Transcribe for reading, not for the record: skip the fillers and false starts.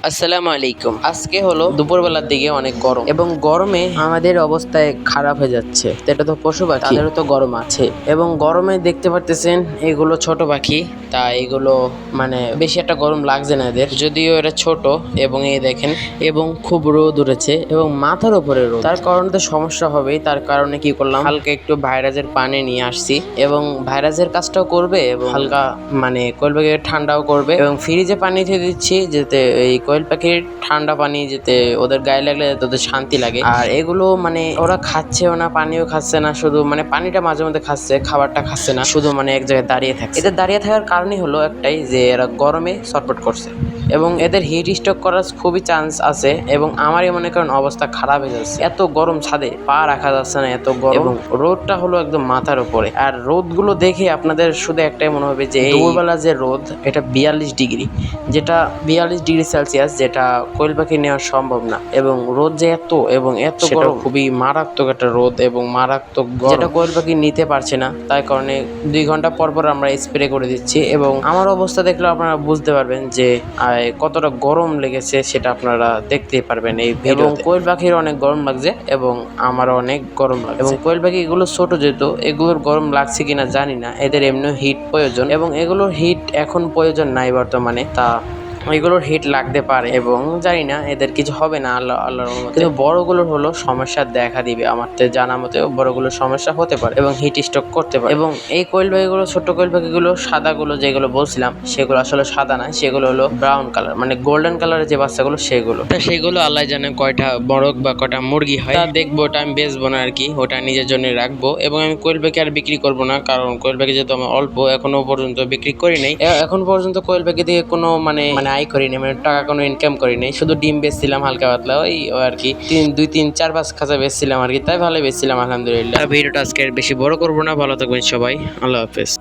আসসালামু আলাইকুম। আজকে হলো দুপুরবেলার দিকে অনেক গরম এবং গরমে আমাদের অবস্থায় খারাপ হয়ে যাচ্ছে। তো এটা তো পশু পাখি, তাদেরও তো গরম আছে এবং গরমে দেখতে পারতেছেন এগুলো ছোট পাখি, তা এগুলো মানে বেশি একটা গরম লাগছে না এদের, যদিও এটা ছোট। এবং এই দেখেন, এবং খুব রোদ উঠেছে এবং মাথার উপরে রোদ, তার কারণে তো সমস্যা হবেই। তার কারণে কি করলাম, হালকা একটু ভাইরাসের পানি নিয়ে আসছি এবং ভাইরাসের কাজটাও করবে এবং হালকা মানে কোয়েল পাখিকে ঠান্ডাও করবে। এবং ফ্রিজে পানি দিয়ে দিচ্ছি যাতে এই কোয়েল পাখির ঠান্ডা পানি যেতে ওদের গায়ে লাগলে ওদের শান্তি লাগে। আর এগুলো মানে ওরা খাচ্ছেও না, পানিও খাচ্ছে না, শুধু মানে পানিটা মাঝে মধ্যে খাচ্ছে, খাবারটা খাচ্ছে না, শুধু মানে এক জায়গায় দাঁড়িয়ে থাকছে। এদের দাঁড়িয়ে থাকার কারণই হলো একটাই, যে এরা গরমে ছটফট করছে এবং এদের হিট স্ট্রোক করার খুবই চান্স আছে। এবং আমারই মনে করেন অবস্থা খারাপ হয়ে যাচ্ছে, এত গরম, ছাদে পা রাখা যাচ্ছে না, এত গরম। এবং রোদটা হলো একদম মাথার উপরে। আর রোদগুলো দেখে আপনাদের শুধু একটাই মনে হবে যে দুপুরবেলা যে রোদ, এটা 42 ডিগ্রি, যেটা 42 ডিগ্রি সেলসিয়াস, যেটা কোয়েল পাখি নেওয়া সম্ভব না। এবং রোদ যে এত এবং এত গরম, খুবই মারাত্মক একটা রোদ এবং মারাত্মক গরম, যেটা কোয়েল পাখি নিতে পারছে না। তাই কারণে 2 ঘন্টা পর পর আমরা স্প্রে করে দিচ্ছি। এবং আমার অবস্থা দেখলে আপনারা বুঝতে পারবেন যে কতটা গরম লেগেছে, সেটা আপনারা দেখতেই পারবেন এই ভিডিওতে। এবং কোয়েল পাখির অনেক গরম লাগছে এবং আমারও অনেক গরম লাগছে। এবং কোয়েল পাখি এগুলো ছোট, যেহেতু এগুলোর গরম লাগছে কিনা জানি না, এদের এমনি হিট প্রয়োজন এবং এগুলোর হিট এখন প্রয়োজন নাই বর্তমানে, তা এগুলোর হিট লাগতে পারে এবং জানি না, এদের কিছু হবে না আল্লাহর রহমতে। কিন্তু বড়গুলোর হলো সমস্যা দেখা দিবে, আমার তো জানা মতে বড়গুলোর সমস্যা হতে পারে এবং হিট স্ট্রোক করতে পারে। এবং এই কোয়েল পাখিগুলো, ছোট কোয়েল পাখিগুলো সাদাগুলো যেগুলো বলছিলাম, সেগুলো আসলে সাদা না, সেগুলো হলো ব্রাউন কালার, মানে গোল্ডেন কালারের যে বাচ্চাগুলো সেগুলো। তা সেগুলো আল্লাহ জানে কয়টা মোরগ বা কয়টা মুরগি হয়, তা দেখবো। ওটা আমি বেচবো না আর কি, ওটা নিজের জন্য রাখবো। এবং আমি কোয়েল পাখি আর বিক্রি করবো না, কারণ কোয়েল পাখি যেহেতু আমার অল্প, এখনো পর্যন্ত বিক্রি করি নাই। এখন পর্যন্ত কোয়েল পাখি দিয়ে কোনো মানে আয় করিনি, মানে টাকা কোনো ইনকাম করিনি। শুধু ডিম বেচছিলাম হালকা পাতলা, ওই আর কি 2-3-4-5 খাঁচা বেচছিলাম আর কি, তাই ভালো বেচছিলাম আলহামদুলিল্লাহ। ভিডিওটা আজকে বেশি বড় করবো না, ভালো থাকবেন সবাই, আল্লাহ হাফেজ।